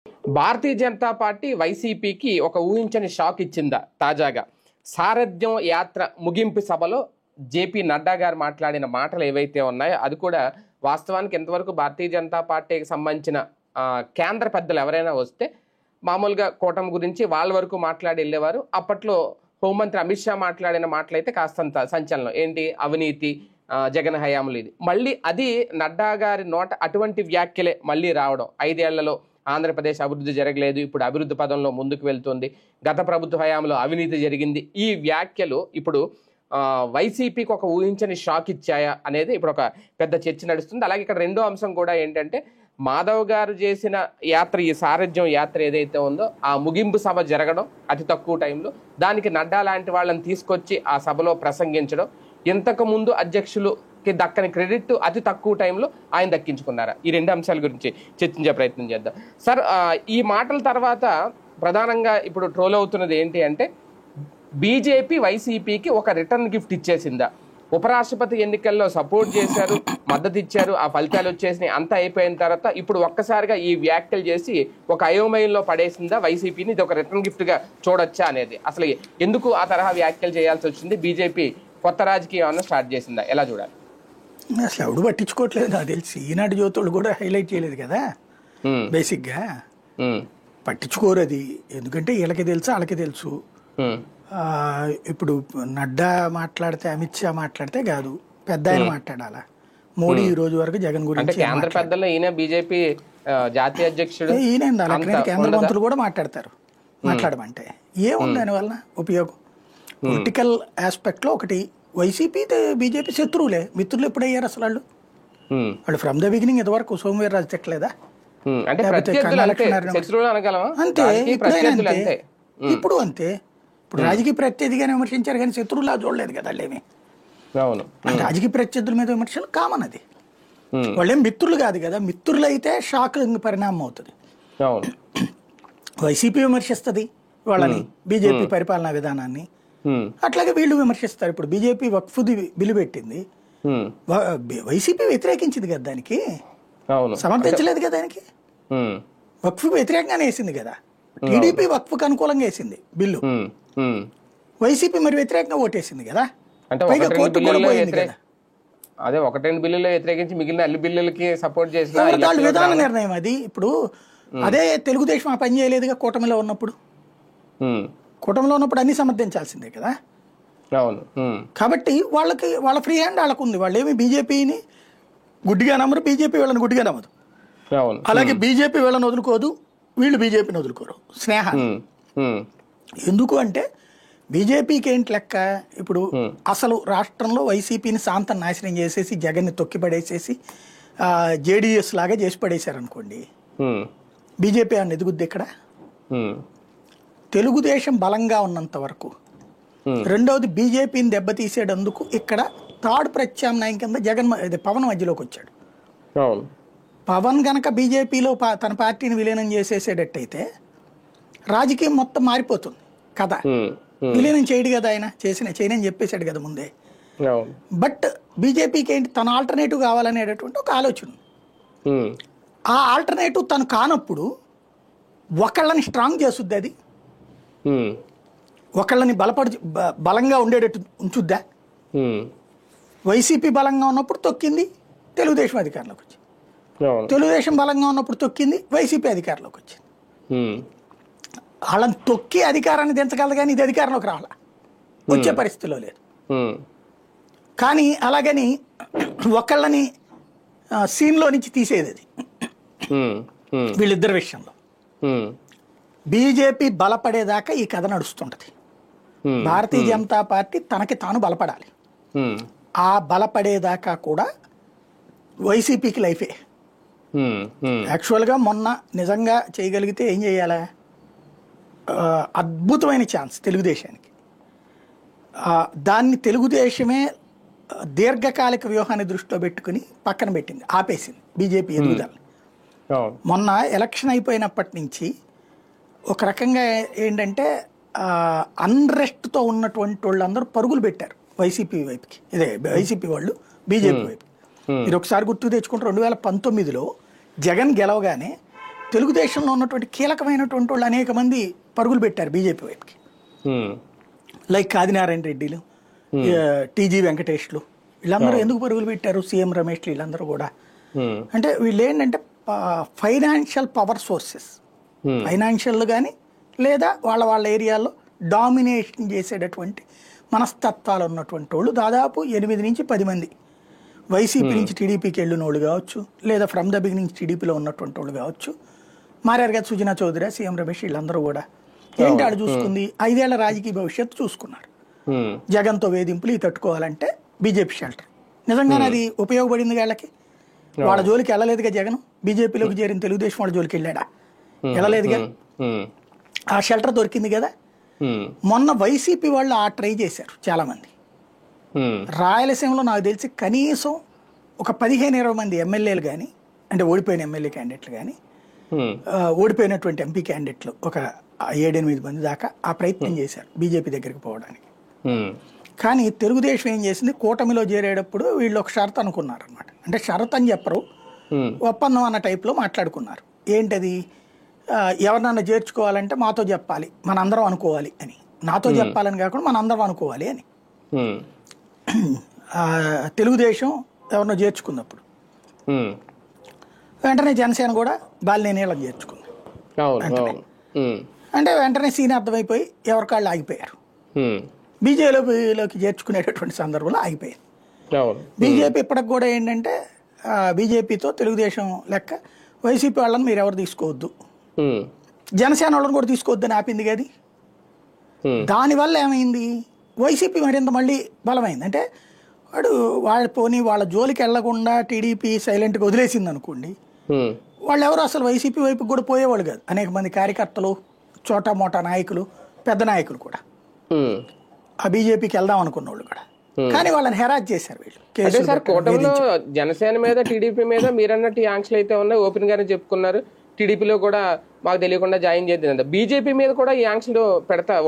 Bharatiya Janata party వైసీపీకి ఒక ఊహించని షాక్ ఇచ్చిందా? తాజాగా సారథ్యం యాత్ర ముగింపు సభలో జేపీ నడ్డా గారు మాట్లాడిన మాటలు ఏవైతే ఉన్నాయో అది కూడా వాస్తవానికి ఎంతవరకు భారతీయ జనతా పార్టీకి సంబంధించిన కేంద్ర పెద్దలు ఎవరైనా వస్తే మామూలుగా కూటమి గురించి వాళ్ళ వరకు మాట్లాడి వెళ్ళేవారు. అప్పట్లో హోంమంత్రి అమిత్ షా మాట్లాడిన మాటలు అయితే కాస్తంత సంచలనం. ఏంటి? అవినీతి, జగన్ హయాంలో. ఇది మళ్ళీ అది నడ్డా గారి నోట అటువంటి వ్యాఖ్యలే మళ్ళీ రావడం. 5 ఏళ్లలో ఆంధ్రప్రదేశ్ అభివృద్ధి జరగలేదు, ఇప్పుడు అభివృద్ధి పదంలో ముందుకు వెళ్తుంది, గత ప్రభుత్వ హయాంలో అవినీతి జరిగింది. ఈ వ్యాఖ్యలు ఇప్పుడు వైసీపీకి ఒక ఊహించని షాక్ ఇచ్చాయా అనేది ఇప్పుడు ఒక పెద్ద చర్చ నడుస్తుంది. అలాగే ఇక్కడ రెండో అంశం కూడా ఏంటంటే, మాధవ్ గారు చేసిన యాత్ర, ఈ సారథ్యం యాత్ర ఏదైతే ఉందో ఆ ముగింపు సభ జరగడం అతి తక్కువ టైంలో, దానికి నడ్డా లాంటి వాళ్ళని తీసుకొచ్చి ఆ సభలో ప్రసంగించడం, ఇంతకు ముందు అధ్యక్షులకి దక్కని క్రెడిట్ అతి తక్కువ టైంలో ఆయన దక్కించుకున్నారా? ఈ రెండు అంశాల గురించి చర్చించే ప్రయత్నం చేద్దాం. సార్, ఈ మాటల తర్వాత ప్రధానంగా ఇప్పుడు ట్రోల్ అవుతున్నది ఏంటి అంటే, బీజేపీ వైసీపీకి ఒక రిటర్న్ గిఫ్ట్ ఇచ్చేసిందా? ఉపరాష్ట్రపతి ఎన్నికల్లో సపోర్ట్ చేశారు, మద్దతు ఇచ్చారు, ఆ ఫలితాలు వచ్చేసినాయి, అంతా అయిపోయిన తర్వాత ఇప్పుడు ఒక్కసారిగా ఈ వ్యాఖ్యలు చేసి ఒక అయోమయంలో పడేసిందా వైసీపీని? ఇది ఒక రిటర్న్ గిఫ్ట్గా చూడొచ్చా అనేది, అసలు ఎందుకు ఆ తరహా వ్యాఖ్యలు చేయాల్సి వచ్చింది? బీజేపీ కొత్త రాజకీయం ఏమన్నా స్టార్ట్ చేసిందా? ఎలా చూడాలి? అసలు ఎవడు పట్టించుకోవట్లేదు నాకు తెలిసి. ఈనాటి జ్యోతులు కూడా హైలైట్ చేయలేదు కదా బేసిక్గా. పట్టించుకోరు అది, ఎందుకంటే వీళ్ళకి తెలుసు వాళ్ళకి తెలుసు. ఇప్పుడు నడ్డా మాట్లాడితే, అమిత్ షా మాట్లాడితే కాదు, పెద్ద ఆయన మాట్లాడాలా. మోడీ ఈ రోజు వరకు జగన్ గురించి కేంద్ర పెద్దల్లో ఈయన బీజేపీ జాతీయ అధ్యక్షుడు, ఈయన కేంద్ర మంత్రులు కూడా మాట్లాడతారు. మాట్లాడమంటే ఏముంది దానివల్ల ఉపయోగం? పొలిటికల్ ఆస్పెక్ట్ లో ఒకటి, వైసీపీ బీజేపీ శత్రువులే, మిత్రులు ఎప్పుడయ్యారు అసలు వాళ్ళు? వాళ్ళు ఫ్రమ్ ద బిగినింగ్ ఇంతవరకు సోమవీర్రాజు తిట్టలేదా? అంతే, ఇప్పుడు అంతే. ఇప్పుడు రాజకీయ ప్రత్యర్థిగానే విమర్శించారు కానీ శత్రువులా చూడలేదు కదా వాళ్ళేమి. రాజకీయ ప్రత్యర్థుల మీద విమర్శలు కామన్, అది వాళ్ళేం మిత్రులు కాదు కదా. మిత్రులు అయితే షాక్ పరిణామం అవుతుంది. వైసీపీ విమర్శిస్తుంది వాళ్ళని, బీజేపీ పరిపాలనా విధానాన్ని. అట్లాగే వీళ్ళు విమర్శిస్తారు. ఇప్పుడు బీజేపీ వక్ఫ్ది బిల్లు పెట్టింది, వైసీపీ వ్యతిరేకించింది కదా, దానికి సమర్థించలేదు కదా. దానికి వక్ఫ్ వ్యతిరేకంగానే వేసింది కదా. టీడీపీ వక్ఫ్కి అనుకూలంగా వేసింది బిల్లు, వైసీపీ మరి వ్యతిరేకంగా ఓటేసింది కదా. పైగా కోర్టు కూడా పోయింది కదా. అదే 1-2 బిల్లులు వ్యతిరేకించి మిగిలిన అన్ని బిల్లులకి సపోర్ట్ చేసిన వాళ్ళ విధాన నిర్ణయం అది. ఇప్పుడు అదే తెలుగుదేశం ఆ పని చేయలేదుగా కూటమిలో ఉన్నప్పుడు. కూటమిలో ఉన్నప్పుడు అన్ని సమర్థించాల్సిందే కదా. కాబట్టి వాళ్ళకి వాళ్ళ ఫ్రీ హ్యాండ్ వాళ్ళకు ఉంది. వాళ్ళు ఏమి బీజేపీని గుడ్డిగా నమ్మరు, బీజేపీ వీళ్ళని గుడ్డిగా నమ్మదు. అలాగే బీజేపీ వీళ్ళని వదులుకోదు, వీళ్ళు బీజేపీని వదులుకోరు. స్నేహాన్ని ఎందుకు అంటే, బీజేపీకి ఏంటి లెక్క, ఇప్పుడు అసలు రాష్ట్రంలో వైసీపీని శాంతం నాశనం చేసేసి జగన్ని తొక్కిపడేసేసి జేడీఎస్ లాగా చేసి పడేశారు అనుకోండి, బీజేపీ అని ఎదుగుద్ది ఇక్కడ. తెలుగుదేశం బలంగా ఉన్నంత వరకు. రెండవది, బీజేపీని దెబ్బతీసేటందుకు ఇక్కడ థర్డ్ ప్రత్యామ్నాయం కింద పవన్ మధ్యలోకి వచ్చాడు. పవన్ గనక బీజేపీలో తన పార్టీని విలీనం చేసేసేటట్టయితే రాజకీయం మొత్తం మారిపోతుంది కదా. విలీనం చేయడు కదా ఆయన, చేయనని చెప్పేశాడు కదా ముందే. బట్ బీజేపీకి ఏంటి, తన ఆల్టర్నేటివ్ కావాలనేటటువంటి ఒక ఆలోచన. ఆ ఆల్టర్నేటివ్ తను కానప్పుడు ఒకళ్ళని స్ట్రాంగ్ చేస్తుంది, అది ఒకళ్ళని బలంగా ఉండేటట్టు ఉంచుద్దా? వైసీపీ బలంగా ఉన్నప్పుడు తొక్కింది, తెలుగుదేశం అధికారంలోకి వచ్చింది. తెలుగుదేశం బలంగా ఉన్నప్పుడు తొక్కింది, వైసీపీ అధికారంలోకి వచ్చింది. వాళ్ళని తొక్కి అధికారాన్ని దించగలదు కానీ ఇది అధికారంలోకి రావాల, వచ్చే పరిస్థితిలో లేదు. కానీ అలాగని ఒకళ్ళని సీన్లో నుంచి తీసేది అది వీళ్ళిద్దరి విషయంలో. బీజేపీ బలపడేదాకా ఈ కథ నడుస్తుంటది. భారతీయ జనతా పార్టీ తనకి తాను బలపడాలి. ఆ బలపడేదాకా కూడా వైసీపీకి లైఫే. యాక్చువల్గా మొన్న నిజంగా చేయగలిగితే ఏం చేయాలి, అద్భుతమైన ఛాన్స్ తెలుగుదేశానికి. దాన్ని తెలుగుదేశమే దీర్ఘకాలిక వ్యూహాన్ని దృష్టిలో పెట్టుకుని పక్కన పెట్టింది, ఆపేసింది బీజేపీ ఎదుగుదలని. మొన్న ఎలక్షన్ అయిపోయినప్పటి నుంచి ఒక రకంగా ఏంటంటే అన్రెస్ట్తో ఉన్నటువంటి వాళ్ళందరూ పరుగులు పెట్టారు వైసీపీ వైపుకి. ఇదే వైసీపీ వాళ్ళు బీజేపీ వైపు. మీరు ఒకసారి గుర్తు తెచ్చుకుంటే 2019లో జగన్ గెలవగానే తెలుగుదేశంలో ఉన్నటువంటి కీలకమైనటువంటి వాళ్ళు అనేక మంది పరుగులు పెట్టారు బీజేపీ వైపుకి. లైక్ కాదినారాయణ రెడ్డిలు, టీజీ వెంకటేష్లు, వీళ్ళందరూ ఎందుకు పరుగులు పెట్టారు? సీఎం రమేష్లు, వీళ్ళందరూ కూడా అంటే వీళ్ళు ఏంటంటే ఫైనాన్షియల్ పవర్ సోర్సెస్, ఫైనాన్షియల్ కానీ లేదా వాళ్ళ ఏరియాలో డామినేషన్ చేసేటటువంటి మనస్తత్వాలు ఉన్నటువంటి వాళ్ళు దాదాపు 8 నుంచి 10 మంది వైసీపీ నుంచి టీడీపీకి వెళ్ళిన వాళ్ళు కావచ్చు, లేదా ఫ్రమ్ ద బిగినింగ్ నుంచి టీడీపీలో ఉన్నటువంటి వాళ్ళు కావచ్చు, మారారు కదా సుజనా చౌదరి, సీఎం రమేష్, వీళ్ళందరూ కూడా ఏంటి ఆడ చూసుకుంది 5 ఏళ్ల రాజకీయ భవిష్యత్తు చూసుకున్నారు. జగన్తో వేధింపులు ఇవి తట్టుకోవాలంటే బీజేపీ షెల్టర్. నిజంగానే అది ఉపయోగపడింది వాళ్ళకి. వాళ్ళ జోలికి వెళ్ళలేదుగా జగన్. బీజేపీలోకి చేరిన తెలుగుదేశం వాళ్ళ జోలికి వెళ్ళాడా? వెళ్ళలేదుగా. ఆ షెల్టర్ దొరికింది కదా. మొన్న వైసీపీ వాళ్ళు ఆ ట్రై చేశారు చాలా మంది. రాయలసీమలో నాకు తెలిసి కనీసం ఒక 15-20 మంది ఎమ్మెల్యేలు కానీ, అంటే ఓడిపోయిన ఎమ్మెల్యే క్యాండిడేట్లు కానీ, ఓడిపోయినటువంటి ఎంపీ క్యాండిడేట్లు ఒక 7-8 మంది దాకా ఆ ప్రయత్నం చేశారు బీజేపీ దగ్గరికి పోవడానికి. కానీ తెలుగుదేశం ఏం చేసింది, కూటమిలో చేరేటప్పుడు వీళ్ళు ఒక షరతు అనుకున్నారు అనమాట. అంటే షరత్ అని చెప్పరు, ఒప్పందం అన్న టైప్లో మాట్లాడుకున్నారు. ఏంటది? ఎవరినన్నా చేర్చుకోవాలంటే మాతో చెప్పాలి, మనందరం అనుకోవాలి అని. నాతో చెప్పాలని కాకుండా మనందరం అనుకోవాలి అని. తెలుగుదేశం ఎవరినో చేర్చుకున్నప్పుడు వెంటనే జనసేన కూడా బాలినేని చేర్చుకుంది. అంటే వెంటనే సీన్ అర్థమైపోయి ఎవరికాళ్ళు ఆగిపోయారు. బీజేపీలోకి చేర్చుకునేటటువంటి సందర్భంలో ఆగిపోయింది. బీజేపీ ఇప్పటికి కూడా ఏంటంటే బీజేపీతో తెలుగుదేశం లెక్క వైసీపీ వాళ్ళని మీరు ఎవరు తీసుకోవద్దు, జనసేన వాళ్ళని కూడా తీసుకోవద్దని ఆపింది కదా. దానివల్ల ఏమైంది, వైసీపీ మరింత మళ్ళీ బలమైంది. అంటే వాళ్ళ జోలికి వెళ్లకుండా టీడీపీ సైలెంట్గా వదిలేసింది అనుకోండి, వాళ్ళు ఎవరు అసలు వైసీపీ వైపుకి కూడా పోయేవాళ్ళు కాదు. అనేక మంది కార్యకర్తలు, చోటా మోటా నాయకులు, పెద్ద నాయకులు కూడా ఆ బీజేపీకి వెళ్దాం అనుకున్న వాళ్ళు కూడా. కానీ వాళ్ళని హెరాజ్ చేశారు వీళ్ళు. కూటమిలో జనసేన మీద టీడీపీ మీద మీరన్నట్టు ఈ ఆంక్షలు అయితే ఉన్నాయి, ఓపెన్ గానే చెప్పుకున్నారు. టీడీపీలో కూడా మాకు తెలియకుండా జాయిన్ చేద్దాం. బీజేపీ మీద కూడా ఈ ఆంక్షలు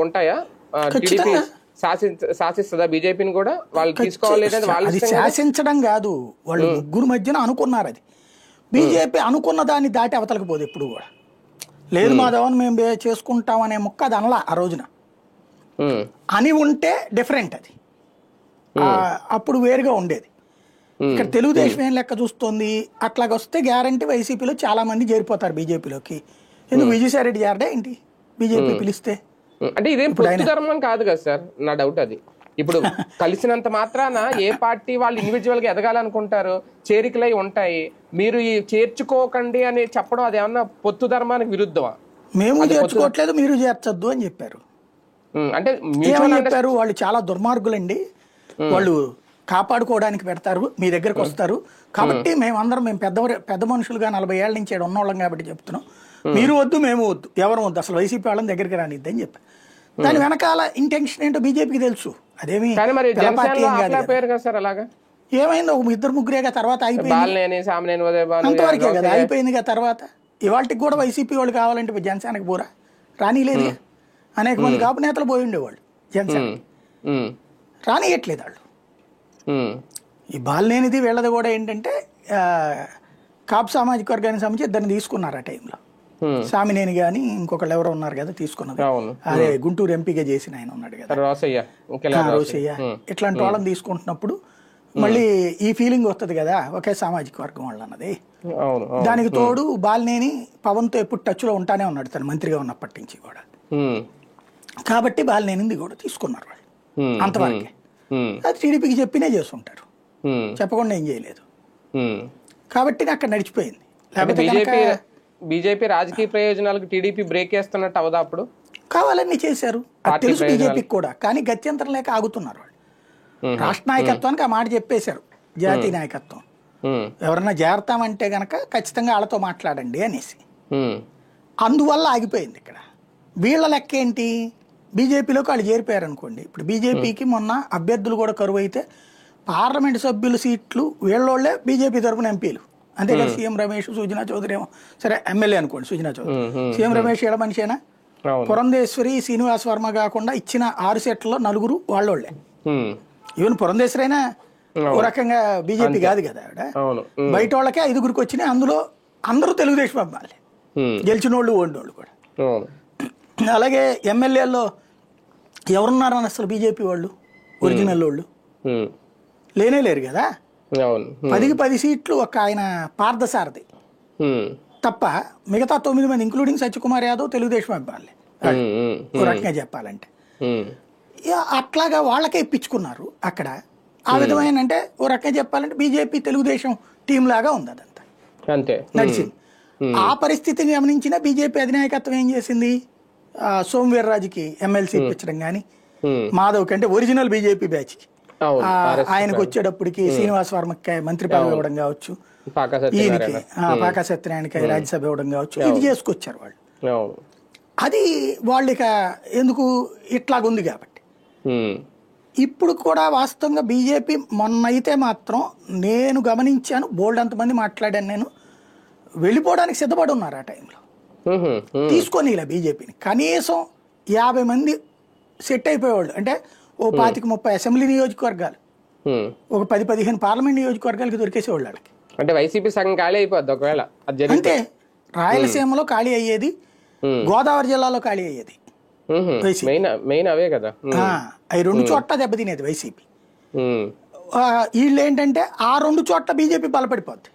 ఉంటాయా? టీడీపీ శాసిస్తుందా బీజేపీని కూడా? వాళ్ళు తీసుకోవాలి. అది శాసించడం కాదు, వాళ్ళు ముగ్గురు మధ్యన అనుకున్నారు. అది బీజేపీ అనుకున్న దాన్ని దాటి అవతలకు పోదు ఎప్పుడు కూడా. లేదు మాధవన్ మేము చేసుకుంటామనే ముక్క అది అనలా ఆ రోజున. అని ఉంటే డిఫరెంట్, అది అప్పుడు వేరుగా ఉండేది. ఇక్కడ తెలుగుదేశం ఏం లెక్క చూస్తుంది, అట్లాగొస్తే గ్యారంటీ వైసీపీలో చాలా మంది చేరిపోతారు బీజేపీలోకి. ఎందుకు విజయసాయి రెడ్డి చేరడా ఏంటి బీజేపీ పిలిస్తే? అంటే ఇదేం పొత్తు ధర్మం కాదు కదా సార్, నా డౌట్ అది. ఇప్పుడు కలిసినంత మాత్రాన ఏ పార్టీ వాళ్ళు ఇండివిజువల్ గా ఎదగాలనుకుంటారు, చేరికలై ఉంటాయి. మీరు ఈ చేర్చుకోకండి అని చెప్పడం అదేమన్నా పొత్తు ధర్మానికి విరుద్ధమా? మేము చేర్చుకోవట్లేదు, మీరు చేర్చొద్దు అని చెప్పారు. అంటే చెప్పారు వాళ్ళు చాలా దుర్మార్గులండి, వాళ్ళు కాపాడుకోవడానికి పెడతారు, మీ దగ్గరకు వస్తారు కాబట్టి మేము పెద్ద మనుషులుగా 40 ఏళ్ల నుంచి ఉన్నవాళ్ళం కాబట్టి చెప్తున్నాం, మీరు వద్దు మేము వద్దు, ఎవరు వద్దు, అసలు వైసీపీ వాళ్ళని దగ్గరికి రానిద్ది అని చెప్పారు. దాని వెనకాల ఇంటెన్షన్ ఏంటో బీజేపీకి తెలుసు. అదేమి ఏమైంది, ఒక 2-3 తర్వాత అయిపోయింది, అంతవరకే కదా అయిపోయింది కదా. తర్వాత ఇవాళకి కూడా వైసీపీ వాళ్ళు కావాలంటే జనసేనకి పోరా, రానిలేదు. అనేక మంది కాపు నేతలు పోయి ఉండేవాళ్ళు జనసేనకి, రానియట్లేదు వాళ్ళు. ఈ బాలినేనిది వీళ్ళది కూడా ఏంటంటే కాపు సామాజిక వర్గానికి సంబంధించి 2 తీసుకున్నారు ఆ టైంలో. సామినేని గాని ఇంకొకళ్ళు ఎవరో ఉన్నారు కదా తీసుకున్నది, అదే గుంటూరు ఎంపీగా చేసిన ఆయన ఉన్నాడు కదా రోసయ్య. ఇట్లాంటి వాళ్ళని తీసుకుంటున్నప్పుడు మళ్ళీ ఈ ఫీలింగ్ వస్తుంది కదా ఒకే సామాజిక వర్గం వాళ్ళు అన్నది. దానికి తోడు బాలినేని పవన్తో ఎప్పుడు టచ్ లో ఉంటానే ఉన్నాడు తను మంత్రిగా ఉన్నప్పటి నుంచి కూడా, కాబట్టి బాలినేనిది కూడా తీసుకున్నారు వాళ్ళు. అంతవరకే అది టీడీపీకి చెప్పినే చేస్తుంటారు, చెప్పకుండా ఏం చేయలేదు. కాబట్టి అక్కడ నడిచిపోయింది. లేకపోతే బీజేపీ రాజకీయ ప్రయోజనాలకు టీడీపీ బ్రేక్ వేస్తున్నట్టు అవదా? అప్పుడు కావాలన్నీ చేశారు తెలుసు బీజేపీకి కూడా, కానీ గత్యంతరం లేక ఆగుతున్నారు వాళ్ళు. రాష్ట్ర నాయకత్వానికి ఆ మాట చెప్పేశారు, జాతీయ నాయకత్వం ఎవరన్నా చేరతామంటే గనక ఖచ్చితంగా వాళ్ళతో మాట్లాడండి అనేసి. అందువల్ల ఆగిపోయింది. ఇక్కడ వీళ్ళ లెక్క ఏంటి, బీజేపీలోకి వాళ్ళు చేరిపోయారు అనుకోండి. ఇప్పుడు బీజేపీకి మొన్న అభ్యర్థులు కూడా కరువు అయితే పార్లమెంట్ సభ్యుల సీట్లు వీళ్ళోళ్లే బీజేపీ తరఫున ఎంపీలు, అంతేగా. సీఎం రమేష్, సుజనా చౌదరి ఏమో సరే ఎమ్మెల్యే అనుకోండి సుజనా చౌదరి, సీఎం రమేష్ ఏడ మనిషేనా? పురంధేశ్వరి, శ్రీనివాస్ వర్మ కాకుండా ఇచ్చిన 6 సీట్లలో 4 వాళ్ళోళ్లే. ఈవెన్ పురంధేశ్వరి అయినా ఓ రకంగా బీజేపీ కాదు కదా ఆవిడ. బయట వాళ్ళకే 5గురికి వచ్చినాయి, అందులో అందరూ తెలుగుదేశం అమ్మాలి. గెలిచిన వాళ్ళు ఓడినోళ్ళు కూడా. అవును. అలాగే ఎమ్మెల్యేల్లో ఎవరున్నారని అసలు బీజేపీ వాళ్ళు ఒరిజినల్ వాళ్ళు లేనే లేరు కదా. అవును. 10కి 10 సీట్లు ఒక ఆయన పార్థసారథి తప్ప మిగతా 9 మంది ఇంక్లూడింగ్ సత్యకుమార్ యాదవ్ తెలుగుదేశం అబ్బాయిలే ఓ రకంగా చెప్పాలంటే. అట్లాగా వాళ్ళకే ఇప్పించుకున్నారు అక్కడ. ఆ విధమైన అంటే ఓ రకంగా చెప్పాలంటే బీజేపీ తెలుగుదేశం టీం లాగా ఉంది అదంతా అంతే నడిచింది. ఆ పరిస్థితిని గమనించిన బీజేపీ అధినాయకత్వం ఏం చేసింది, సోమవీర్రాజుకి ఎమ్మెల్సీ ఇప్పించడం కానీ, మాధవ్ కంటే ఒరిజినల్ బీజేపీ బ్యాచ్కి ఆయనకు వచ్చేటప్పటికి శ్రీనివాస్ వర్మకి మంత్రి పదవి ఇవ్వడం కావచ్చు, ఈయనకి పాకా సత్యనారాయణకి రాజ్యసభ ఇవ్వడం కావచ్చు, ఇది చేసుకొచ్చారు వాళ్ళు. అది వాళ్ళు ఇక ఎందుకు ఇట్లాగుంది కాబట్టి. ఇప్పుడు కూడా వాస్తవంగా బీజేపీ మొన్న అయితే మాత్రం నేను గమనించాను, బోల్డ్ అంతమంది మాట్లాడాను నేను, వెళ్ళిపోవడానికి సిద్ధపడి ఉన్నారు ఆ టైంలో. తీసుకొని ఇలా బీజేపీని కనీసం 50 మంది సెట్ అయిపోయేవాళ్ళు. అంటే ఓ 25-30 అసెంబ్లీ నియోజకవర్గాలు, ఒక 10-15 పార్లమెంట్ నియోజకవర్గాలకి దొరికేసేవాళ్ళు వాళ్ళకి. అంటే వైసీపీ సగం ఖాళీ అయిపోద్ది ఒకవేళ. అంటే రాయలసీమలో ఖాళీ అయ్యేది, గోదావరి జిల్లాలో ఖాళీ అయ్యేది మెయిన్ అవే కదా. అవి 2 చోట్ల దెబ్బతినేది వైసీపీ. వీళ్ళు ఏంటంటే ఆ 2 చోట్ల బీజేపీ బలపడిపోద్ది.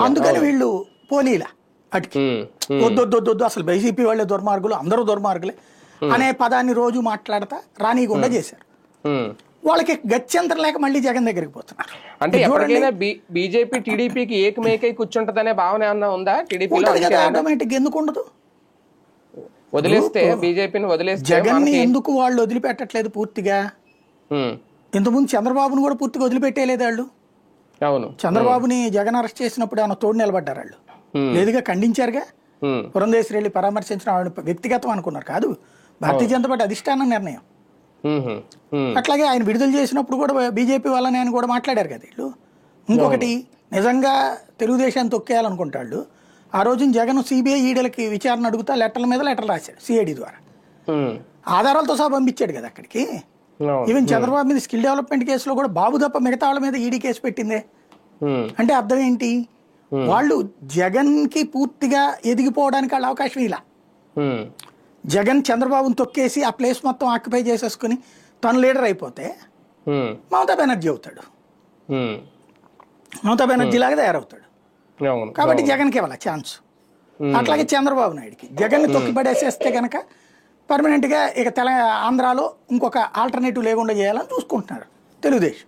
అందుకని వీళ్ళు పోనీలా అటుకి వద్దొద్దొద్దు అసలు బీజేపీ వాళ్ళే దుర్మార్గులు, అందరూ దుర్మార్గులే అనే పదాన్ని రోజు మాట్లాడతా రానీయకుండా చేశారు. వాళ్ళకి గత్యంతరం లేక మళ్ళీ జగన్ దగ్గరికి పోతున్నారు. అంటే ఎవరికైనా బీజేపీ టీడీపీకి ఏకమేకై కూర్చుంటదనే భావన ఏమన్నా ఉందా టీడీపీలో? ఆటోమేటిక్ ఎందుకు ఉండదు? వదిలేస్తే బీజేపీని వదిలేస్తే జగన్ ని ఎందుకు వాళ్ళు వదిలిపెట్టట్లేదు పూర్తిగా? ఇంతకుముందు చంద్రబాబును కూడా పూర్తిగా వదిలిపెట్టేలేదు వాళ్ళు. అవును, చంద్రబాబుని జగన్ అరెస్ట్ చేసినప్పుడు ఏమన్నా తోడు నిలబడ్డారు వాళ్ళు? లేదుగా, ఖండించారుగా. పురంధేశ్వరి వెళ్ళి పరామర్శించడం ఆవిడ వ్యక్తిగతం అనుకున్నారు, కాదు భారతీయ జనతా పార్టీ అధిష్టానం నిర్ణయం. అట్లాగే ఆయన విడుదల చేసినప్పుడు కూడా బీజేపీ వాళ్ళని ఆయన కూడా మాట్లాడారు కదా వీళ్ళు. ఇంకొకటి నిజంగా తెలుగుదేశాన్ని తొక్కేయాలనుకుంటాళ్ళు. ఆ రోజున జగన్ సిబిఐ ఈడీలకి విచారణ అడుగుతా లెటర్ల మీద లెటర్లు రాశాడు సిఐడి ద్వారా, ఆధారాలతో సహా పంపించాడు కదా అక్కడికి. ఈవెన్ చంద్రబాబు మీద స్కిల్ డెవలప్మెంట్ కేసులో కూడా బాబు తప్ప మిగతా వాళ్ళ మీద ఈడీ కేసు పెట్టిందే. అంటే అర్థం ఏంటి, వాళ్ళు జగన్ కి పూర్తిగా ఎదిగిపోవడానికి వాళ్ళ అవకాశం ఇలా. జగన్ చంద్రబాబుని తొక్కేసి ఆ ప్లేస్ మొత్తం ఆక్యుపై చేసేసుకుని తను లీడర్ అయిపోతే మమతా బెనర్జీ అవుతాడు, మమతా బెనర్జీ లాగా తయారవుతాడు. కాబట్టి జగన్కి ఇవ్వాలి ఛాన్స్. అట్లాగే చంద్రబాబు నాయుడుకి జగన్ని తొక్కిపడేసేస్తే కనుక పర్మనెంట్ గా ఇక ఆంధ్రాలో ఇంకొక ఆల్టర్నేటివ్ లేకుండా చేయాలని చూసుకుంటున్నారు తెలుగుదేశం.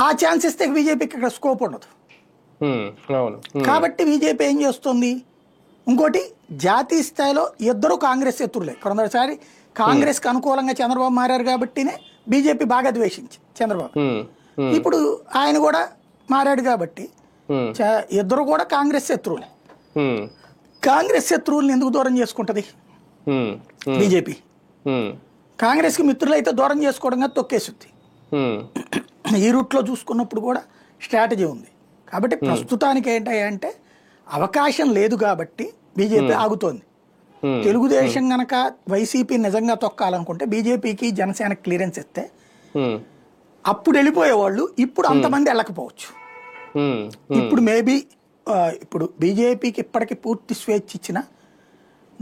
ఆ ఛాన్స్ ఇస్తే బీజేపీకి ఇక్కడ స్కోప్ ఉండదు. కాబట్టి బీజేపీ ఏం చేస్తుంది, ఇంకోటి జాతీయ స్థాయిలో ఇద్దరు కాంగ్రెస్ శత్రువులే. కొందరిసారి కాంగ్రెస్ కి అనుకూలంగా చంద్రబాబు మారారు కాబట్టినే బీజేపీ బాగా ద్వేషించి చంద్రబాబు. ఇప్పుడు ఆయన కూడా మారాడు కాబట్టి ఇద్దరు కూడా కాంగ్రెస్ శత్రువులే. కాంగ్రెస్ శత్రువుల్ని ఎందుకు దూరం చేసుకుంటది బీజేపీ? కాంగ్రెస్ కి మిత్రులు అయితే దూరం చేసుకోవడంగా తొక్కేస్తుంది. ఈ రూట్లో చూసుకున్నప్పుడు కూడా స్ట్రాటజీ ఉంది. కాబట్టి ప్రస్తుతానికి ఏంటంటే అవకాశం లేదు కాబట్టి బీజేపీ ఆగుతోంది. తెలుగుదేశం గనక వైసీపీ నిజంగా తొక్కాలనుకుంటే బీజేపీకి జనసేనకి క్లియరెన్స్ ఇస్తే అప్పుడు వెళ్ళిపోయేవాళ్ళు. ఇప్పుడు అంతమంది వెళ్ళకపోవచ్చు. ఇప్పుడు మేబీ ఇప్పుడు బీజేపీకి ఇప్పటికి పూర్తి స్వేచ్ఛ ఇచ్చిన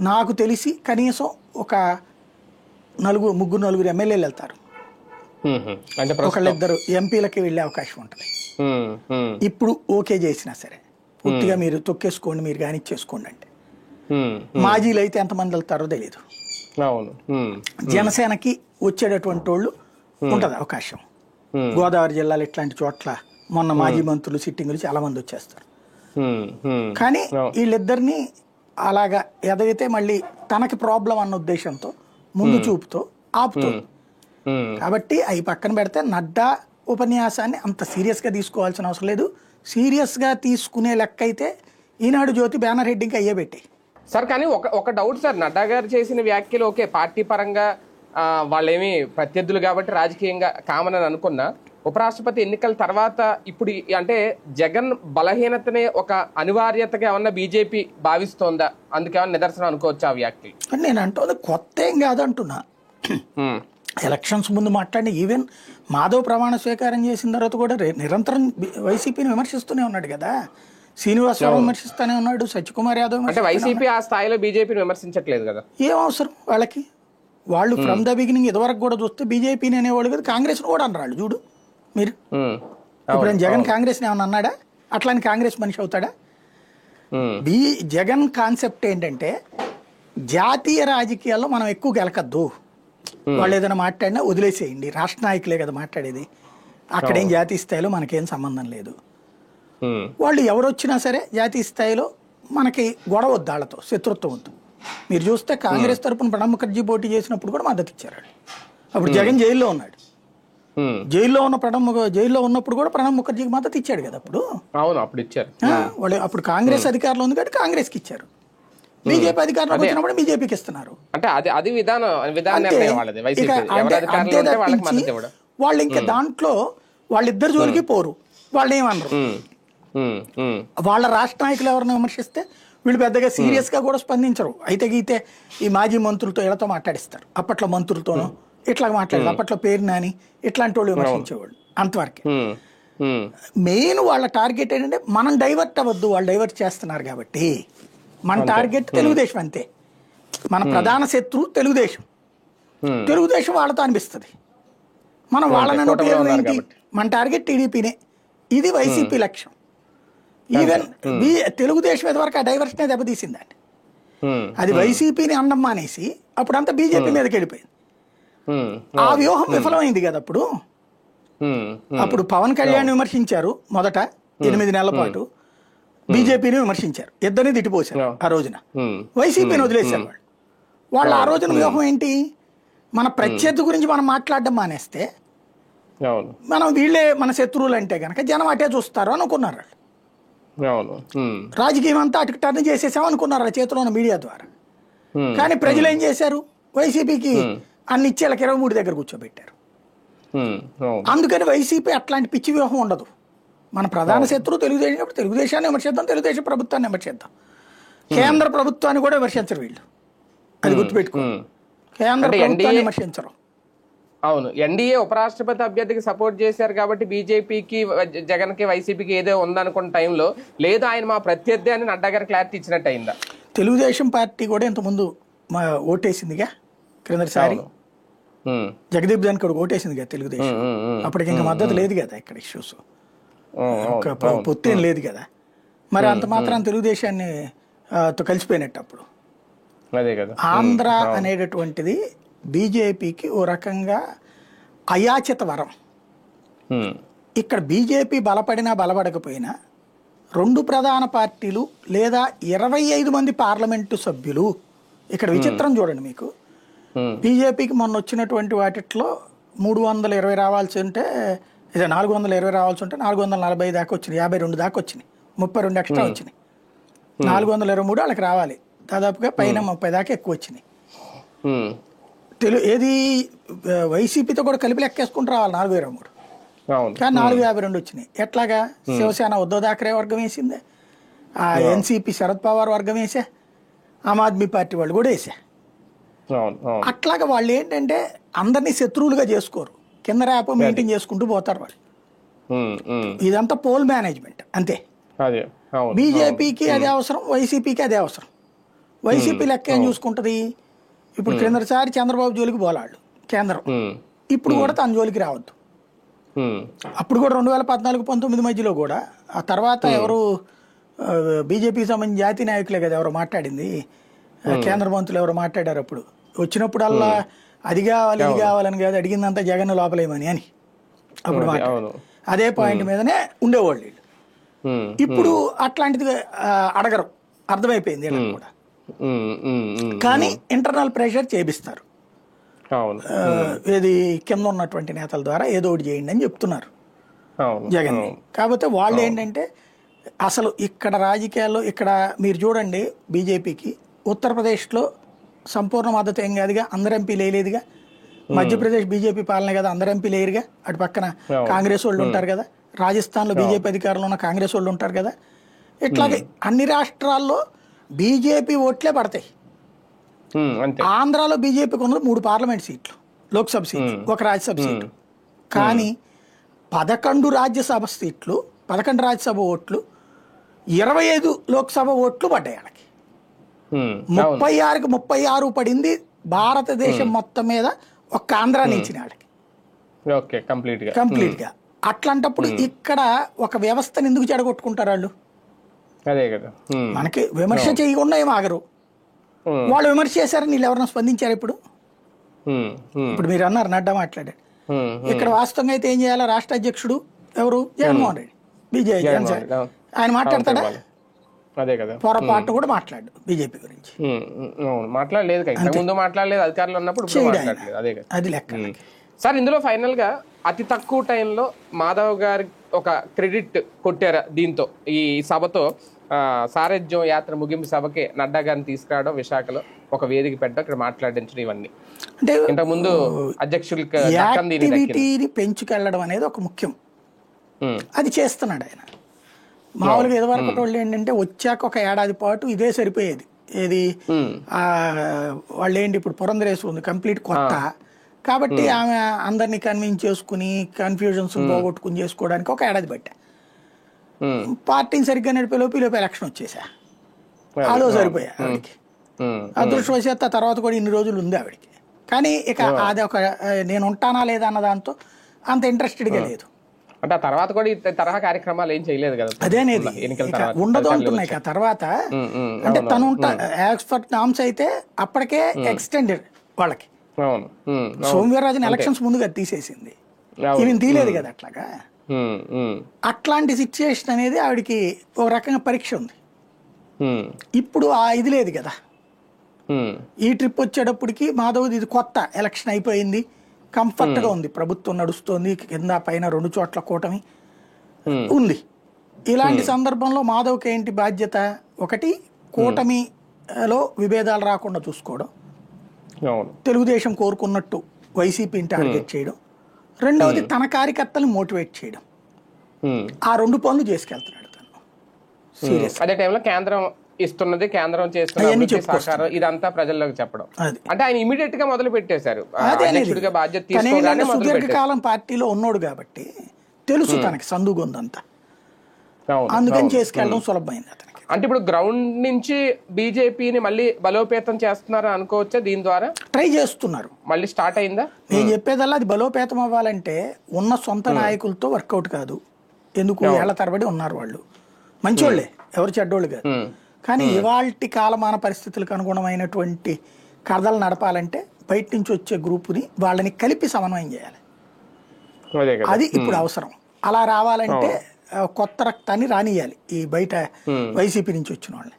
నాకు తెలిసి కనీసం ఒక 3-4 ఎమ్మెల్యేలు వెళ్తారు, ఒకళ్ళిద్దరు ఎంపీలకి వెళ్ళే అవకాశం ఉంటుంది. ఇప్పుడు ఓకే చేసినా సరే పూర్తిగా మీరు తొక్కేసుకోండి, మీరు కానీ చేసుకోండి అంటే. మాజీలు అయితే ఎంతమంది వెళ్తారో తెలియదు. జనసేనకి వచ్చేటటువంటి వాళ్ళు ఉంటుంది అవకాశం. గోదావరి జిల్లాలో ఇట్లాంటి చోట్ల మొన్న మాజీ మంత్రులు సిట్టింగులు చాలా మంది వచ్చేస్తారు. కానీ వీళ్ళిద్దరిని అలాగా ఎదగితే మళ్ళీ తనకి ప్రాబ్లం అన్న ఉద్దేశంతో ముందు చూపుతో ఆపుతుంది. కాబట్టి అవి పక్కన పెడితే నడ్డా ఉపన్యాసాన్ని అంత సీరియస్గా తీసుకోవాల్సిన అవసరం లేదు. సీరియస్గా తీసుకునే లెక్క అయితే ఈనాడు జ్యోతి బ్యానర్ హెడ్డింగ్ అయ్యే పెట్టి సార్. కానీ ఒక డౌట్ సార్, నడ్డా గారు చేసిన వ్యాఖ్యలు ఓకే, పార్టీ పరంగా వాళ్ళేమి ప్రత్యర్థులు కాబట్టి రాజకీయంగా కామన్ అని అనుకున్నా, ఉపరాష్ట్రపతి ఎన్నికల తర్వాత ఇప్పుడు అంటే జగన్ బలహీనతనే ఒక అనివార్యతగా ఏమన్నా బీజేపీ భావిస్తోందా? అందుకేమన్నా నిదర్శనం అనుకోవచ్చు ఆ వ్యాఖ్యలు? నేను అంటుంది కొత్త ఏం కాదంటున్నా. ఎలక్షన్స్ ముందు మాట్లాడి ఈవెన్ మాధవ్ ప్రమాణ స్వీకారం చేసిన తర్వాత కూడా నిరంతరం వైసీపీని విమర్శిస్తూనే ఉన్నాడు కదా. శ్రీనివాసరావు విమర్శిస్తానే ఉన్నాడు, సత్యకుమార్ యాదవ్ అంటే వైసీపీ ఆ స్థాయిలో బీజేపీని విమర్శించట్లేదు కదా. ఏం అవసరం వాళ్ళకి? వాళ్ళు ఫ్రమ్ ద బిగినింగ్ ఇదివరకు కూడా చూస్తే బీజేపీని అనేవాళ్ళు కదా, కాంగ్రెస్ని కూడా అన్నారు చూడు మీరు. ఇప్పుడు జగన్ కాంగ్రెస్ని ఏమన్నా అన్నాడా? అట్లాని కాంగ్రెస్ మనిషి అవుతాడా? జగన్ కాన్సెప్ట్ ఏంటంటే జాతీయ రాజకీయాల్లో మనం ఎక్కువ గెలకద్దు, వాళ్ళు ఏదైనా మాట్లాడినా వదిలేసేయండి, రాష్ట్ర నాయకులే కదా మాట్లాడేది, అక్కడేం జాతీయ స్థాయిలో మనకేం సంబంధం లేదు, వాళ్ళు ఎవరు వచ్చినా సరే జాతీయ స్థాయిలో మనకి గొడవ వద్దు, వాళ్ళతో శత్రుత్వం వద్దు. మీరు చూస్తే కాంగ్రెస్ తరపున ప్రణబ్ ముఖర్జీ పోటీ చేసినప్పుడు కూడా మద్దతు ఇచ్చారు. అప్పుడు జగన్ జైల్లో ఉన్నాడు, జైల్లో ఉన్నప్పుడు కూడా ప్రణబ్ ముఖర్జీకి మద్దతు ఇచ్చాడు కదా అప్పుడు. అప్పుడు ఇచ్చారు వాళ్ళు. అప్పుడు కాంగ్రెస్ అధికారంలో ఉంది కాబట్టి కాంగ్రెస్కి ఇచ్చారు, బీజేపీ అధికారంలోకి వచ్చినప్పుడు బీజేపీకి ఇస్తున్నారు. అంటే అది విధానం. వాళ్ళు ఇంకా దాంట్లో వాళ్ళిద్దరు జోలికి పోరు, వాళ్ళు ఏమన్నారు. వాళ్ళ రాష్ట్ర నాయకులు ఎవరిని విమర్శిస్తే వీళ్ళు పెద్దగా సీరియస్ గా కూడా స్పందించరు. అయితే గీతే ఈ మాజీ మంత్రులతో వీళ్ళతో మాట్లాడిస్తారు, అప్పట్లో మంత్రులతోనూ ఇట్లా మాట్లాడారు, అప్పట్లో పేరు నాని ఇట్లాంటి వాళ్ళు విమర్శించేవాళ్ళు, అంతవరకే. మెయిన్ వాళ్ళ టార్గెట్ ఏంటంటే మనం డైవర్ట్ అవ్వద్దు, వాళ్ళు డైవర్ట్ చేస్తున్నారు కాబట్టి మన టార్గెట్ తెలుగుదేశం అంతే. మన ప్రధాన శత్రువు తెలుగుదేశం వాళ్ళతో అనిపిస్తుంది, మనం వాళ్ళని ఏంటి, మన టార్గెట్ టీడీపీనే, ఇది వైసీపీ లక్ష్యం. ఈవెన్ తెలుగుదేశం వరకు ఆ డైవర్షనే దెబ్బతీసిందండి. అది వైసీపీని అండం మానేసి అప్పుడంతా బీజేపీ మీదకి వెళ్ళిపోయింది. ఆ వ్యూహం విఫలమైంది కదా అప్పుడు. అప్పుడు పవన్ కళ్యాణ్ విమర్శించారు మొదట 8 నెలల పాటు, బీజేపీని విమర్శించారు, ఇద్దరిని తిట్టిపోశారు. ఆ రోజున వైసీపీని వదిలేశారు వాళ్ళు. ఆ రోజున వ్యూహం ఏంటి, మన ప్రత్యర్థి గురించి మనం మాట్లాడడం మానేస్తే మనం వీళ్ళే మన శత్రువులు అంటే కనుక జనం అటే చూస్తారు అనుకున్నారు వాళ్ళు. రాజకీయం అంతా అటు టర్న్ చేసేసాం అనుకున్నారు చేతిలో ఉన్న మీడియా ద్వారా. కానీ ప్రజలు ఏం చేశారు, వైసీపీకి అన్ని ఇచ్చేళ్ళకి 23 దగ్గర కూర్చోబెట్టారు. అందుకని వైసీపీ అట్లాంటి పిచ్చి వ్యూహం ఉండదు. మన ప్రధాన శత్రువు తెలుగుదేశం, అప్పుడు తెలుగుదేశాన్ని విమర్శిద్దాం, తెలుగుదేశం ప్రభుత్వాన్ని విమర్శిద్దాం, కేంద్ర ప్రభుత్వాన్ని కూడా విమర్శించరు వీళ్ళు, అది గుర్తుపెట్టుకో. కేంద్ర ప్రభుత్వాన్ని విమర్శించరు. అవును, ఎన్డీఏ ఉపరాష్ట్రపతి అభ్యర్థికి సపోర్ట్ చేశారు కాబట్టి బీజేపీకి జగన్కి వైసీపీకి ఏదో ఉందనుకున్న టైంలో లేదు, ఆయన మా ప్రత్యర్థి అని నడ్డా గారు క్లారిటీ ఇచ్చినట్టు అయిందా? తెలుగుదేశం పార్టీ కూడా ఇంతకుముందు ఓటేసిందిగా క్రిందటిసారి, జగదీప్ ధన్కర్ ఓటేసిందిగా తెలుగుదేశం. అప్పటికి ఇంకా మద్దతు లేదు కదా, ఇక్కడ ఇష్యూస్ పొత్తేం లేదు కదా, మరి అంత మాత్రం తెలుగుదేశాన్ని కలిసిపోయినట్టు. అప్పుడు ఆంధ్ర అనేటటువంటిది బీజేపీకి ఓ రకంగా అయాచిత వరం. ఇక్కడ బీజేపీ బలపడినా బలపడకపోయినా 2 ప్రధాన పార్టీలు లేదా 25 మంది పార్లమెంటు సభ్యులు. ఇక్కడ విచిత్రం చూడండి మీకు, బీజేపీకి మొన్న వచ్చినటువంటి వాటిలో 320 రావాల్సి ఉంటే, ఇదే 420 రావాల్సి ఉంటే 440 దాకా వచ్చినాయి, 52 దాకా వచ్చినాయి, 32 ఎక్స్ట్రా వచ్చినాయి. 423 వాళ్ళకి రావాలి, దాదాపుగా పైన 30 దాకా ఎక్కువ వచ్చినాయి. ఏది వైసీపీతో కూడా కలిపి లెక్కేసుకుంటూ రావాలి 423, కానీ 452 వచ్చినాయి. ఎట్లాగా? శివసేన ఉద్ధవ్ థాకరే వర్గం వేసిందే, ఆ ఎన్సీపీ శరద్ పవార్ వర్గం వేసా, ఆమ్ ఆద్మీ పార్టీ వాళ్ళు కూడా వేసా. అట్లాగా వాళ్ళు ఏంటంటే అందరినీ శత్రువులుగా చేసుకోరు, కింద ర్యాప్ మెయింటైన్ చేసుకుంటూ పోతారు వాళ్ళు. ఇదంతా పోల్ మేనేజ్మెంట్ అంతే. బీజేపీకి అదే అవసరం, వైసీపీకి అదే అవసరం. వైసీపీ లెక్క ఏం చూసుకుంటది, ఇప్పుడు క్రిందసారి చంద్రబాబు జోలికి పోలాళ్ళు కేంద్రం, ఇప్పుడు కూడా తన జోలికి రావద్దు. అప్పుడు కూడా 2014-19 మధ్యలో కూడా, ఆ తర్వాత ఎవరు బీజేపీకి సంబంధించిన జాతీయ నాయకులే కదా ఎవరు మాట్లాడింది, కేంద్ర మంత్రులు ఎవరు మాట్లాడారు అప్పుడు. వచ్చినప్పుడల్లా అది కావాలి ఇది కావాలని కాదు, అడిగిందంతా జగన్ లోపలేమని అని అప్పుడు మాట్లాడారు. అదే పాయింట్ మీదనే ఉండేవాళ్ళు వీళ్ళు. ఇప్పుడు అట్లాంటిది అడగరు, అర్థమైపోయింది వీళ్ళకి కూడా. కానీ ఇంటర్నల్ ప్రెషర్ చేపిస్తారు, ఏది కింద ఉన్నటువంటి నేతల ద్వారా ఏదో ఒకటి చేయండి అని చెప్తున్నారు జగన్. కాకపోతే వాళ్ళు ఏంటంటే అసలు ఇక్కడ రాజకీయాల్లో ఇక్కడ మీరు చూడండి, బీజేపీకి ఉత్తరప్రదేశ్లో సంపూర్ణ మద్దతు ఏం కాదుగా, అందరు ఎంపీలు వేయలేదుగా. మధ్యప్రదేశ్ బీజేపీ పాలన కదా, అందరు ఎంపీలు వేయరుగా, అటు పక్కన కాంగ్రెస్ వాళ్ళు ఉంటారు కదా, రాజస్థాన్లో బీజేపీ అధికారంలో ఉన్న కాంగ్రెస్ వాళ్ళు ఉంటారు కదా. ఇట్లాగే అన్ని రాష్ట్రాల్లో బీజేపీ ఓట్లే పడతాయి. ఆంధ్రాలో బీజేపీకి ఉన్నది 3 పార్లమెంట్ సీట్లు, లోక్సభ సీట్లు, 1 రాజ్యసభ సీటు. కానీ 11 రాజ్యసభ సీట్లు, 11 రాజ్యసభ ఓట్లు 25 లోక్సభ ఓట్లు పడ్డాయి వాళ్ళకి. 36కి 36 పడింది భారతదేశం మొత్తం మీద, ఒక్క ఆంధ్ర నుంచి వాళ్ళకి కంప్లీట్ గా. అట్లాంటప్పుడు ఇక్కడ ఒక వ్యవస్థను ఎందుకు చెడగొట్టుకుంటారు వాళ్ళు? అదే కదా, మనకి విమర్శ చేయకుండా ఏం ఆగరు. వాళ్ళు విమర్శ చేశారని వీళ్ళు ఎవరైనా స్పందించారు ఇప్పుడు? ఇప్పుడు మీరు అన్నారు నడ్డా మాట్లాడారు. ఇక్కడ వాస్తవంగా అయితే ఏం చేయాలి? రాష్ట్ర అధ్యక్షుడు ఎవరు? జగన్మోహన్ రెడ్డి, బీజేపీ. ఆయన మాట్లాడతాడా? అదే కదా, పొరపాటు కూడా మాట్లాడు బీజేపీ గురించి. మాట్లాడలేదు, ముందు మాట్లాడలేదు, అధికారులు ఉన్నప్పుడు మాట్లాడలేదు. అదే కదా, అది లెక్క. సార్ ఇందులో ఫైనల్ గా అతి తక్కువ టైంలో మాధవ్ గారి ఒక క్రెడిట్ కొట్టారు దీంతో, ఈ సభతో సారథ్యం యాత్ర ముగింపు సభకి నడ్డా గారిని తీసుకురావడం, విశాఖలో ఒక వేదిక పెట్టడం, ఇక్కడ మాట్లాడించడం, ఇవన్నీ అంటే ఇంతకుముందు అధ్యక్షులకి యాక్టివిటీని పెంచుకెళ్ళడం అనేది ఒక ముఖ్యం. అది చేస్తున్నాడు ఆయన. మామూలుగా ఇదివరకు వాళ్ళు ఏంటంటే వచ్చాక ఒక ఏడాది పాటు ఇదే సరిపోయేది. ఏది వాళ్ళు ఏంటి ఇప్పుడు పురంధరేశ్వరి ఉంది కంప్లీట్ కొత్త కాబట్టి ఆమె అందరినీ కన్విన్స్ చేసుకుని కన్ఫ్యూజన్స్ పోగొట్టుకుని చేసుకోవడానికి ఒక ఏడాది పట్టా. పార్టీని సరిగ్గా నడిపే లోపు ఎలక్షన్ వచ్చేసా, అదో సరిపోయా ఆవిడికి. అదృష్టవశాత్తు ఆ తర్వాత కూడా ఇన్ని రోజులు ఉంది ఆవిడికి. కానీ ఇక అది ఒక నేను ఉంటానా లేదా అన్న దాంతో అంత ఇంట్రెస్టెడ్గా లేదు. అంటే ఆ తర్వాత కూడా ఈ తరహా కార్యక్రమాలు ఏం చేయలేదు కదా, అదేనేది ఉండదు అంటున్నాయి. ఆ తర్వాత అంటే తను యాజ్ ఫర్ నామ్స్ అయితే అప్పటికే ఎక్స్టెండెడ్ వాళ్ళకి. సోమవీర్రాజుని ఎలక్షన్స్ ముందుగా తీసేసింది, ఈవెన్ తీయలేదు కదా. అట్లాగా అట్లాంటి సిచ్యుయేషన్ అనేది ఆవిడికి ఒక రకంగా పరీక్ష ఉంది. ఇప్పుడు ఆ ఇది లేదు కదా. ఈ ట్రిప్ వచ్చేటప్పటికి మాధవ్ ఇది కొత్త ఎలక్షన్ అయిపోయింది, కంఫర్ట్ గా ఉంది, ప్రభుత్వం నడుస్తోంది, కింద పైన 2 చోట్ల కూటమి ఉంది. ఇలాంటి సందర్భంలో మాధవ్కి ఏంటి బాధ్యత? ఒకటి కూటమిలో విభేదాలు రాకుండా చూసుకోవడం, తెలుగుదేశం కోరుకున్నట్టు వైసీపీని టార్గెట్ చేయడం, రెండవది తన కార్యకర్తలను మోటివేట్ చేయడం. ఆ 2 పనులు చేసుకెళ్తున్నాడు తను సీరియస్. అదే టైంలో కేంద్రం ఇస్తున్నది, కేంద్రం చేస్తున్న ఇదంతా ప్రజల్లోకి చెప్పడం. అంటే ఆయన ఇమీడియట్ గా మొదలు పెట్టేశారు. సుదీర్ఘకాలం పార్టీలో ఉన్నాడు కాబట్టి తెలుసు తనకి సందుగొందంతా, అందుకని చేసుకెళ్ళడం సులభమైంది అతనికి. అంటే ఇప్పుడు గ్రౌండ్ నుంచి బీజేపీని మళ్ళీ బలోపేతం చేస్తున్నారు అనుకోవచ్చా? దీని ద్వారా ట్రై చేస్తున్నారు, మళ్ళీ స్టార్ట్ అయిందా? నేను చెప్పేదల్లా అది బలోపేతం అవ్వాలంటే ఉన్న సొంత నాయకులతో వర్కౌట్ కాదు. ఎందుకు? ఏళ్ల తరబడి ఉన్నారు వాళ్ళు, మంచోళ్లే, ఎవరు చెడ్డోళ్ళు కాదు. కానీ ఇవాల్టి కాలమాన పరిస్థితులకు అనుగుణమైనటువంటి కథలు నడపాలంటే బయట నుంచి వచ్చే గ్రూపుని వాళ్ళని కలిపి సమన్వయం చేయాలి. అది ఇప్పుడు అవసరం. అలా రావాలంటే కొత్త రక్తాన్ని రానియాలి ఈ బయట వైసీపీ నుంచి వచ్చిన వాళ్ళని.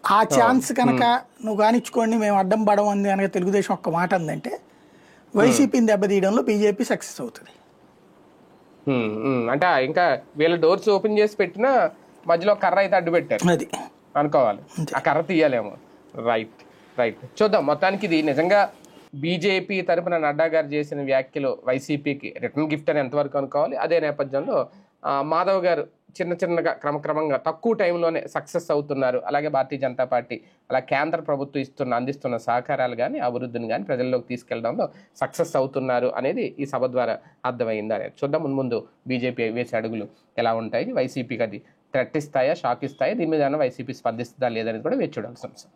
ఆ ఛాన్స్ కనుక నువ్వు కానిచ్చుకోండి మేము అడ్డం పడడం అంది కనుక తెలుగుదేశం ఒక్క మాట అందంటే వైసీపీని దెబ్బతీయడంలో బీజేపీ సక్సెస్ అవుతుంది. అంటే ఇంకా వీళ్ళ డోర్స్ ఓపెన్ చేసి పెట్టినా మధ్యలో కర్ర అయితే అడ్డు పెట్టారు, అది అనుకోవాలి. ఆ కర్ర తీయాలేమో. రైట్ రైట్ చూద్దాం. మొత్తానికి ఇది నిజంగా బీజేపీ తరఫున నడ్డా గారు చేసిన వ్యాఖ్యలు వైసీపీకి రిటర్న్ గిఫ్ట్ అని ఎంతవరకు అనుకోవాలి? అదే నేపథ్యంలో మాధవ్ గారు చిన్నగా క్రమక్రమంగా తక్కువ టైంలోనే సక్సెస్ అవుతున్నారు. అలాగే భారతీయ జనతా పార్టీ అలా కేంద్ర ప్రభుత్వం అందిస్తున్న సహకారాలు కానీ అభివృద్ధిని కానీ ప్రజల్లోకి తీసుకెళ్లడంలో సక్సెస్ అవుతున్నారు అనేది ఈ సభ ద్వారా అర్థమైంది అనేది చూద్దాం. ముందు బీజేపీ వేసే అడుగులు ఎలా ఉంటాయి, వైసీపీకి అది థ్రెట్ ఇస్తాయా, షాక్ ఇస్తాయా, దీని మీద వైసీపీ స్పందిస్తుందా లేదనేది కూడా వేచి చూడాల్సిన అంశం.